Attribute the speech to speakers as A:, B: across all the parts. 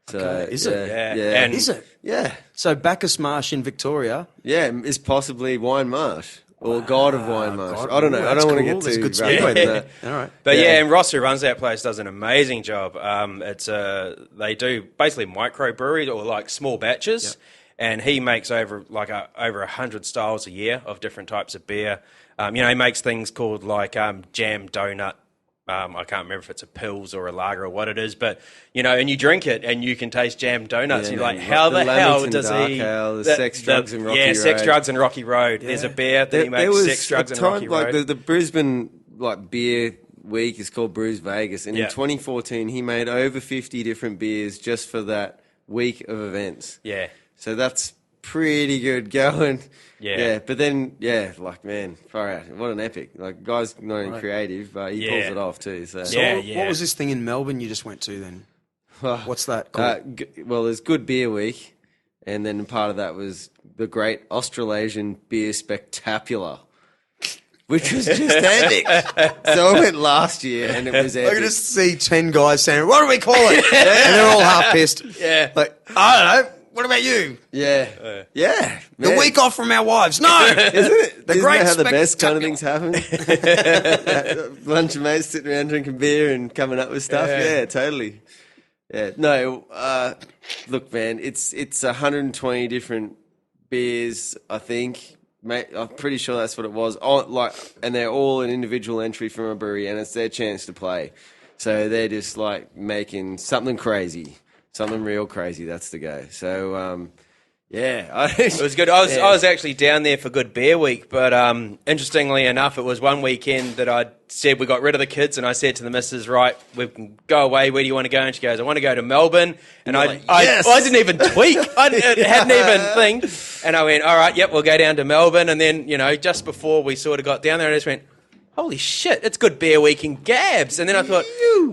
A: So,
B: Okay. Is it?
C: Yeah. And
B: Is it?
A: Yeah.
B: So Bacchus Marsh in Victoria.
A: Yeah, is possibly Wine Marsh. Or God of Wine Marsh. I don't know. I
B: That's
A: don't want to
B: cool.
A: get
B: That's
A: too
B: a good
A: wrapped
B: speedway
A: up in
B: there.
A: that.
B: All right.
C: But and Ross, who runs that place, does an amazing job. They do basically microbrewery or like small batches, and he makes over 100 styles a year of different types of beer. He makes things called like jam donut. I can't remember if it's a Pils or a lager or what it is, but, and you drink it and you can taste jam donuts. And you're like, how the hell does he...
A: The Sex, Drugs and Rocky Road.
C: Yeah, Sex, Drugs and Rocky Road. Yeah. There's a beer that he makes, Sex, Drugs and Rocky Road.
A: The Brisbane beer week is called Brews Vegas, and in 2014 he made over 50 different beers just for that week of events.
C: Yeah.
A: So that's pretty good going.
C: Yeah.
A: But then, man, far out. What an epic. Like, guy's not only creative, but he pulls it off too. So,
B: What was this thing in Melbourne you just went to then? What's that called?
A: Well, there's Good Beer Week, and then part of that was the Great Australasian Beer Spectacular, which was just epic. So I went last year, and it was epic.
B: I can just see 10 guys saying, what do we call it? And they're all half pissed.
C: Yeah.
B: Like, I don't know. What about you?
A: Yeah.
B: The week off from our wives. No.
A: Isn't it?
B: The
A: Isn't
B: great
A: that how the best kind of
B: spectacular.
A: things happen? Bunch of mates sitting around drinking beer and coming up with stuff. Yeah, totally. Yeah. No, look, man, it's 120 different beers, I think. Mate, I'm pretty sure that's what it was. And they're all an individual entry from a brewery, and it's their chance to play. So they're just like making something crazy. Something real crazy, that's the go. So,
C: it was good. I was actually down there for Good Beer Week, but interestingly enough, it was one weekend that I said we got rid of the kids, and I said to the missus, right, we can go away, where do you want to go? And she goes, I want to go to Melbourne. And I didn't even tweak. I hadn't even think. And I went, all right, yep, we'll go down to Melbourne. And then, just before we sort of got down there, I just went, holy shit, it's Good Beer Week in Gabs. And then I thought,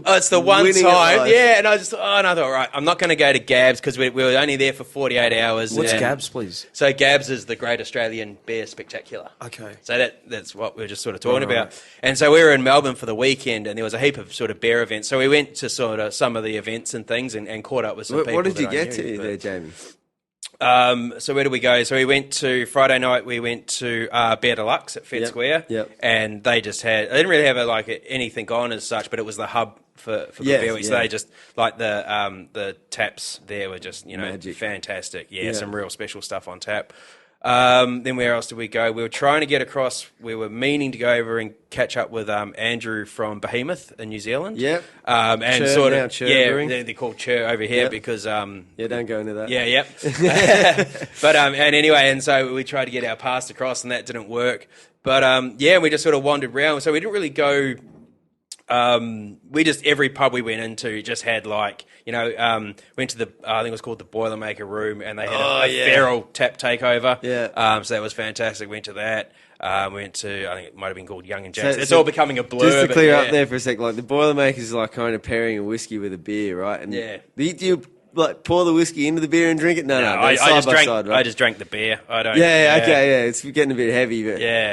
C: it's the one time. And I thought, right, I'm not going to go to Gabs because we were only there for 48 hours.
B: What's Gabs, please?
C: So Gabs is the Great Australian Beer Spectacular.
B: Okay.
C: So that's what we were just sort of talking about. And so we were in Melbourne for the weekend, and there was a heap of sort of beer events. So we went to sort of some of the events and things and caught up with some people.
A: What did you
C: that I
A: get
C: knew,
A: to there, Jamie?
C: So where did we go? So we went to Friday night. We went to Beer Deluxe at Fed Square, and they didn't really have anything on as such, but it was the hub for the beer week. So they just the taps there were just Magic. Fantastic. Some real special stuff on tap. Then where else did we go? We were trying to get across. We were meaning to go over and catch up with Andrew from Behemoth in New Zealand.
A: Yep.
C: And
A: Chur,
C: sort
A: now
C: of
A: Chur
C: Brewing. They're called Chur over here because
A: don't go into that.
C: But and anyway, and so we tried to get our pass across, and that didn't work. But we just sort of wandered around. So we didn't really go. Every pub we went into just had went to the I think it was called the Boilermaker Room, and they had a feral tap takeover. So that was fantastic. Went to that. Went to, I think it might have been called Young and Jackson. It's all becoming a blur.
A: Just to clear up there for a sec, like the Boilermaker is like kind of pairing a whiskey with a beer, right? And do you pour the whiskey into the beer and drink it? No,
C: I just drank the beer. I don't.
A: It's getting a bit heavy,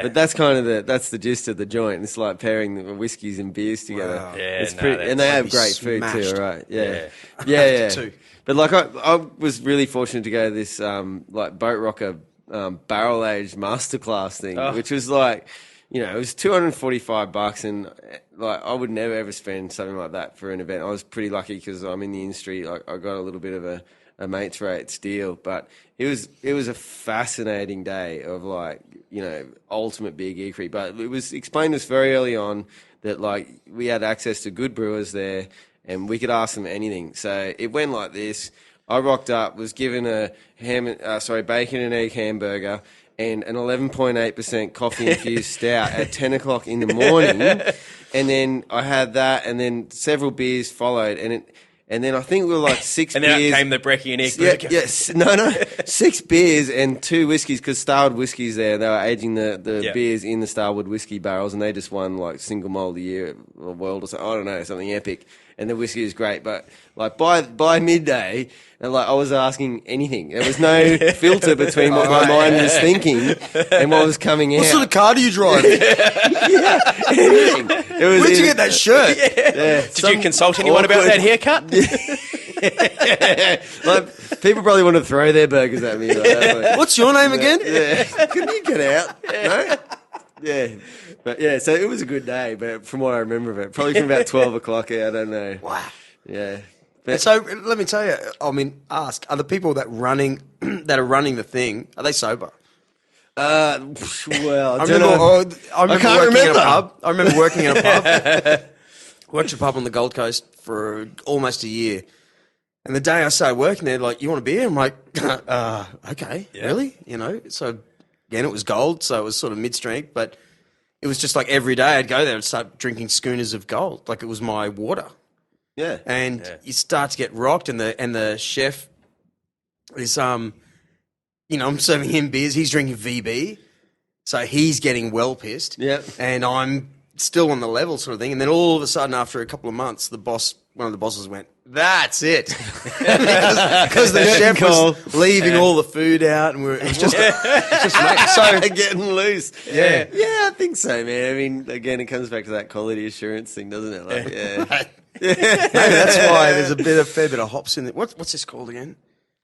A: but that's kind of that's the gist of the joint. It's like pairing the whiskeys and beers together.
B: Wow.
A: It's pretty, and they have great food too, right?
B: Yeah. Too.
A: But I was really fortunate to go to this Boat Rocker barrel aged masterclass thing, which was it was $245, and I would never ever spend something like that for an event. I was pretty lucky because I'm in the industry. I got a little bit of a mates rates deal, but it was a fascinating day of ultimate beer geekery. But it was explained to us very early on that we had access to good brewers there, and we could ask them anything. So it went like this. I rocked up, was given a bacon and egg hamburger and an 11.8% coffee-infused stout at 10 o'clock in the morning. And then I had that, and then several beers followed. And then I think we were 6
C: and
A: beers.
C: And then came the brekkie and egg burger.
A: Yes, no. 6 beers and 2 whiskies, because Starwood Whiskey's there. They were aging the beers in the Starwood Whiskey barrels, and they just won single malt of the year or world or something. I don't know, something epic. And the whiskey is great, but by midday, I was asking anything. There was no filter between what my mind was thinking and what was coming out.
B: What sort of car do you drive?
A: Anything.
B: Where'd you get that shirt?
A: Yeah.
C: Did you consult anyone about that haircut?
A: Like, people probably want to throw their burgers at me. Like that,
B: What's your name again?
A: Yeah. Can you get out? No? Yeah. But yeah, so it was a good day, but from what I remember of it, probably from about 12 o'clock, I don't know.
B: Wow.
A: Yeah.
B: But, so let me tell you, ask, are the people that are running the thing, are they sober?
A: Well, I
B: can't
A: remember.
B: I remember working in a pub. Worked a pub on the Gold Coast for almost a year. And the day I started working there, like, you want a beer? I'm like, okay, really? So again, it was gold, so it was sort of mid-strength, but it was just like every day I'd go there and start drinking schooners of gold, like it was my water.
A: Yeah.
B: And you start to get rocked, and the chef is, I'm serving him beers, he's drinking VB, so he's getting well pissed.
A: Yep.
B: And I'm still on the level sort of thing. And then all of a sudden, after a couple of months, one of the bosses went, "That's it," because the chef was leaving all the food out, and it was just
A: getting loose.
B: Yeah,
A: I think so, man. I mean, again, it comes back to that quality assurance thing, doesn't it? Like,
B: Maybe that's why there's a fair bit of hops in it. What's this called again?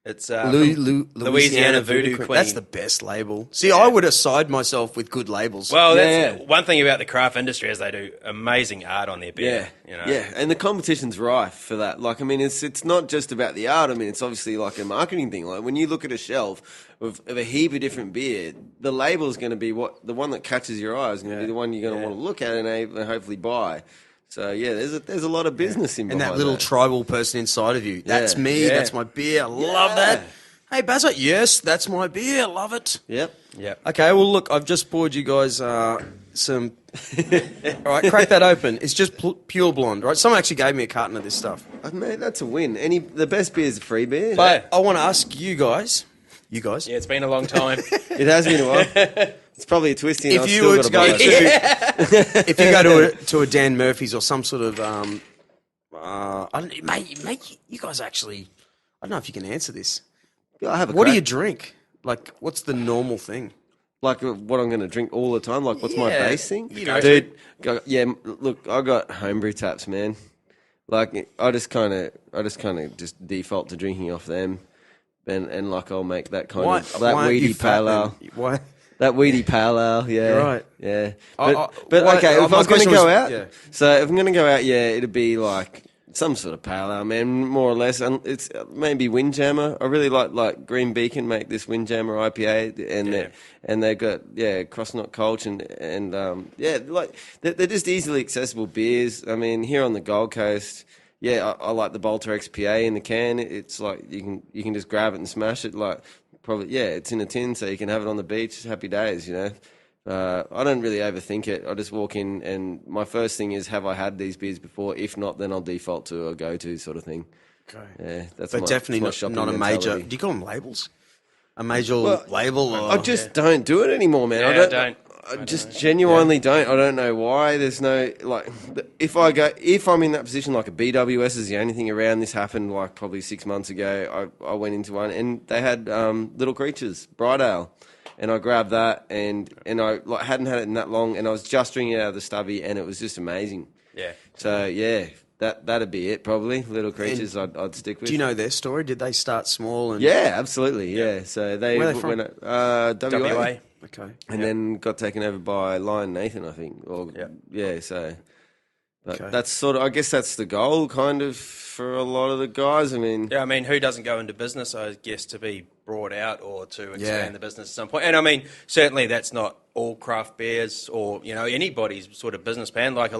C: It's
B: Louisiana
C: Voodoo Queen.
B: That's the best label. See, I would aside myself with good labels.
C: Well, that's one thing about the craft industry is they do amazing art on their beer.
A: Yeah, and the competition's rife for that. Like, I mean, it's not just about the art. I mean, it's obviously like a marketing thing. Like, when you look at a shelf of a heap of different beer, the label is going to be the one that catches your eye is going to be the one you're going to want to look at and hopefully buy. So yeah, there's a lot of business in behind
B: and that little tribal person inside of you. That's me. Yeah. That's my beer. I love that. Hey, Bazza, yes, that's my beer. Love it.
A: Yep.
B: Okay, well, look, I've just poured you guys some... All right, crack that open. It's just pure blonde, right? Someone actually gave me a carton of this stuff.
A: Mate, that's a win. The best beer is a free beer.
B: But I want to ask you guys... Yeah,
C: it's been a long time.
A: It has been a while. It's probably a twisty.
B: If you were to go if you go to a Dan Murphy's or some sort of... I don't, mate, you guys actually... I don't know if you can answer this.
A: I have a
B: What do
A: crack.
B: you drink? Like, what's the normal thing?
A: Like what I'm going to drink all the time? Like what's my base thing?
C: Dude,
A: look, I got homebrew taps, man. Like I just kind of just default to drinking off them, and like I'll make that kind of that weedy pale ale.
B: Why?
A: That weedy pale ale, yeah.
B: You're right.
A: Yeah. But okay, if I was going to go out, so if I'm going to go out, it'd be like some sort of pale ale, man, more or less. And it's maybe Windjammer. I really like Green Beacon make this Windjammer IPA, and they got Crossnot Colch and like they're just easily accessible beers. I mean, here on the Gold Coast, I like the Bolter XPA in the can. It's like you can just grab it and smash it. Like probably it's in a tin, so you can have it on the beach. Happy days, you know. I don't really overthink it. I just walk in, and my first thing is, have I had these beers before? If not, then I'll default to a go-to sort of thing.
B: Okay.
A: Yeah, that's
B: definitely not a major. Do you call them labels? A major label? Or,
A: I just don't do it anymore, man.
C: Yeah,
A: I just genuinely don't. I don't know why. There's no if I'm in that position, like a BWS is the only thing around. This happened like probably 6 months ago. I went into one and they had Little Creatures Bright Ale. And I grabbed that, and I hadn't had it in that long, and I was just drinking it out of the stubby, and it was just amazing.
C: Yeah.
A: So that'd be it probably. Little Creatures, I'd stick with.
B: Do you know their story? Did they start small? And...
A: Yeah, absolutely. Yeah. So they
B: Where are they from?
A: went WA.
B: Okay.
A: And then got taken over by Lion Nathan, I think. So. But that's sort of, I guess that's the goal, kind of, for a lot of the guys. I mean,
C: who doesn't go into business, I guess, to be brought out or to expand the business at some point? And I mean, certainly that's not all craft beers or anybody's sort of business plan. Like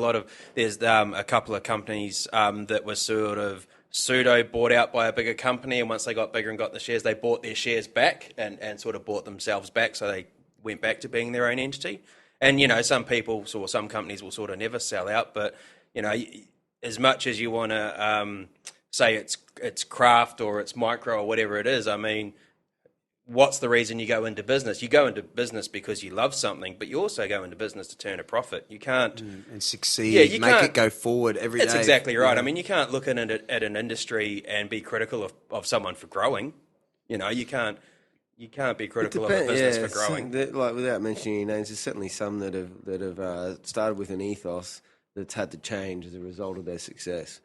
C: there's a couple of companies that were sort of pseudo bought out by a bigger company, and once they got bigger and got the shares, they bought their shares back and sort of bought themselves back, so they went back to being their own entity. And some people or some companies will sort of never sell out, but as much as you want to say it's craft or it's micro or whatever it is, I mean, what's the reason you go into business? You go into business because you love something, but you also go into business to turn a profit. You can't...
B: and succeed, you make it go forward every day.
C: That's exactly right. Yeah. I mean, you can't look at an industry and be critical of someone for growing. You can't be critical of a business for growing.
A: Without mentioning any names, there's certainly some that have started with an ethos that's had to change as a result of their success.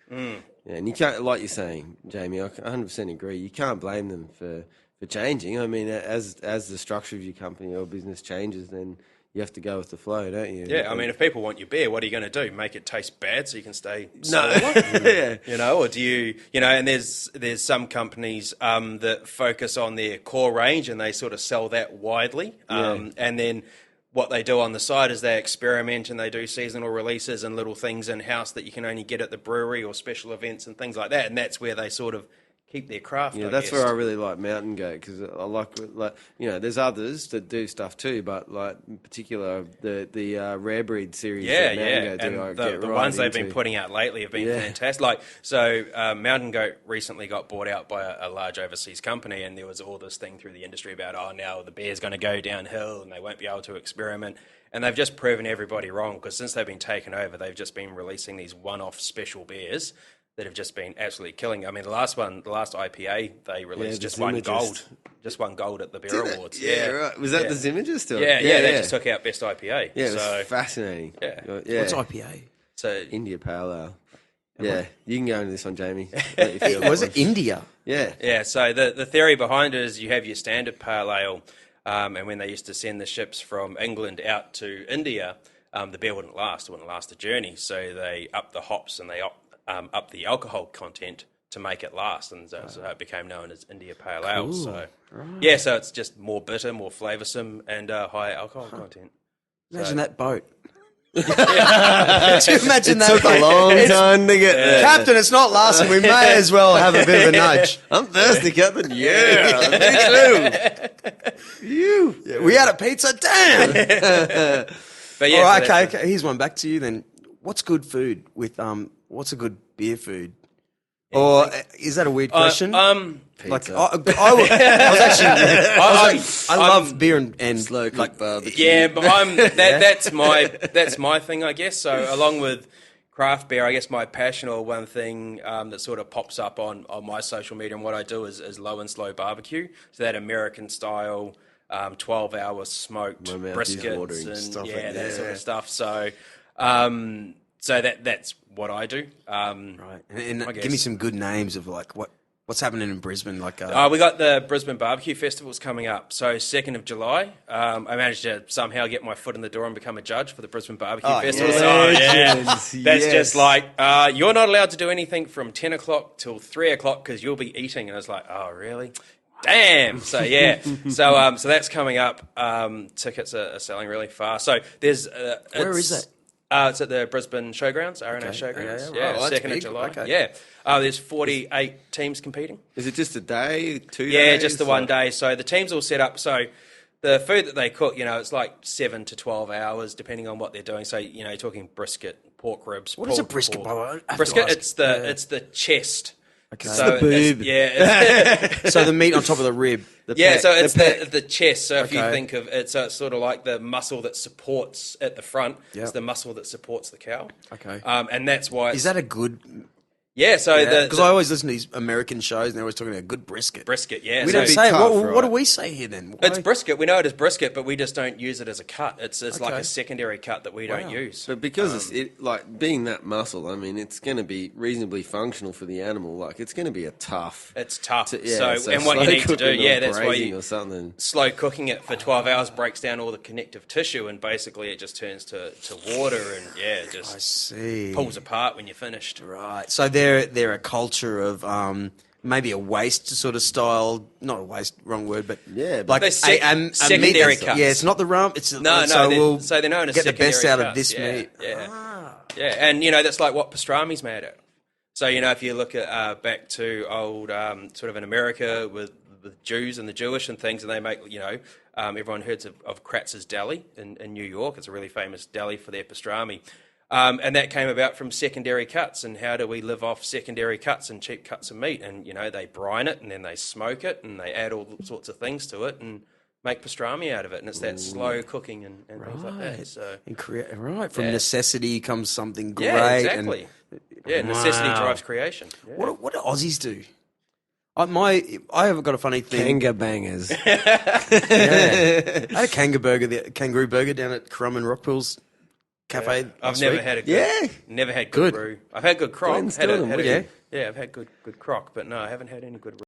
A: Yeah, and you can't, like you're saying, Jamie, I 100% agree. You can't blame them for changing. I mean, as the structure of your company or business changes, then you have to go with the flow, don't you?
C: Yeah, I mean, if people want your beer, what are you going to do? Make it taste bad so you can stay
A: No.
C: smaller?
A: Yeah.
C: You know, or do you, and there's some companies that focus on their core range and they sort of sell that widely. And then what they do on the side is they experiment and they do seasonal releases and little things in-house that you can only get at the brewery or special events and things like that. And that's where they sort of keep their craft.
A: Yeah,
C: I
A: that's
C: guess.
A: where I really like Mountain Goat, because I like there's others that do stuff too, but like in particular the rare breed series.
C: Yeah,
A: that Mountain Goat
C: and
A: do, I get
C: the
A: right
C: ones they've
A: into.
C: been putting out lately have been fantastic. Like, so Mountain Goat recently got bought out by a large overseas company, and there was all this thing through the industry about, now the beer's going to go downhill and they won't be able to experiment. And they've just proven everybody wrong, because since they've been taken over, they've just been releasing these one-off special beers that have just been absolutely killing. I mean, the last IPA they released just won gold at the Beer Awards.
A: Yeah, right. Was that the Zimmergist?
C: Yeah, they just took out best IPA.
A: Yeah, it was fascinating.
C: Yeah.
B: What's IPA?
C: So
A: India Pale Ale. Yeah, you can go into this one, Jamie.
B: Was it India?
A: Yeah.
C: Yeah, so the theory behind it is you have your standard pale ale, and when they used to send the ships from England out to India, the beer wouldn't last. It wouldn't last the journey. So they upped the hops and they up the alcohol content to make it last, and so it became known as India Pale Ale. So, so it's just more bitter, more flavoursome, and higher alcohol content.
B: Imagine that boat. Could you imagine that
A: Took a long time to get there.
B: Captain, it's not lasting. We may as well have a bit of a nudge.
A: I'm thirsty, Captain. Yeah, me too.
B: We had a pizza. Damn.
C: But yeah,
B: All right,
C: so
B: okay. Here's one back to you then. What's good food with what's a good beer food? Or is that a weird question? Like
A: Pizza.
B: I love beer and
A: Slow cooked barbecue.
C: Yeah, but that's my thing, I guess. So along with craft beer, I guess my passion, or one thing that sort of pops up on my social media and what I do is low and slow barbecue. So that American style 12-hour smoked briskets and
A: stuff
C: that sort of stuff. So that's what I do.
B: right. And give me some good names of like what's happening in Brisbane. Like
C: we got the Brisbane Barbecue Festival's coming up. So 2nd of July, I managed to somehow get my foot in the door and become a judge for the Brisbane Barbecue Festival.
A: Yes.
C: So that's just like, you're not allowed to do anything from 10 o'clock till 3 o'clock because you'll be eating. And I was like, oh, really? Damn. So yeah. So that's coming up. Tickets are selling really fast. So there's
B: where is that?
C: It's at the Brisbane Showgrounds, RNA Showgrounds. Yeah,
B: right.
C: 2nd of July.
B: Okay.
C: Yeah. There's 48 teams competing.
A: Is it just a day, 2 days?
C: Yeah, just the one day. So the team's all set up. So the food that they cook, it's like 7 to 12 hours, depending on what they're doing. So, you're talking brisket, pork ribs.
B: What is a brisket, by the way?
C: Brisket, it's the chest.
B: Okay.
A: So the boob.
B: So the meat on top of the rib.
C: It's the chest. So if you think of it, so it's sort of like the muscle that supports at the front.
B: Yep.
C: It's the muscle that supports the cow.
B: Okay.
C: And that's why.
B: Is that a good?
C: Yeah. So
B: because I always listen to these American shows and they're always talking about good brisket.
C: Brisket. Yeah.
B: We
C: so
B: don't say it.
A: tough,
B: What do we say here then?
C: It's brisket. We know it as brisket, but we just don't use it as a cut. It's like a secondary cut that we don't use.
A: But because it's like being that muscle, I mean, it's going to be reasonably functional for the animal. Like it's going to be a tough.
C: It's tough.
A: So
C: And what you need to do, that's why
A: you or something.
C: Slow cooking it for 12 hours breaks down all the connective tissue, and basically it just turns to water, and just
B: I see.
C: pulls apart when you're finished.
B: Right. So they're a culture of maybe a waste sort of style, not a waste, wrong word, but
A: but
B: like
C: secondary cuts.
B: Yeah, it's not the rump. It's
C: so they're known as
B: get the best out
C: cuts.
B: of this meat.
C: Yeah, and that's like what pastrami's made of. So if you look at back to old sort of in America with Jews and the Jewish and things, and they make everyone heard of Kratz's Deli in New York. It's a really famous deli for their pastrami. And that came about from secondary cuts, and how do we live off secondary cuts and cheap cuts of meat? And, they brine it, and then they smoke it, and they add all sorts of things to it and make pastrami out of it. And it's that slow cooking and things like that. So,
B: from necessity comes something great.
C: Yeah, exactly. Necessity drives creation. Yeah.
B: What do Aussies do? I have got a funny thing.
A: Kanga bangers.
B: I had a kangaroo burger down at Crumb and Rockpools cafe.
C: I've never had a good, never had good brew. I've had good crock.
A: Glenn's doing them,
C: I've had good crock, but no, I haven't had any good brew.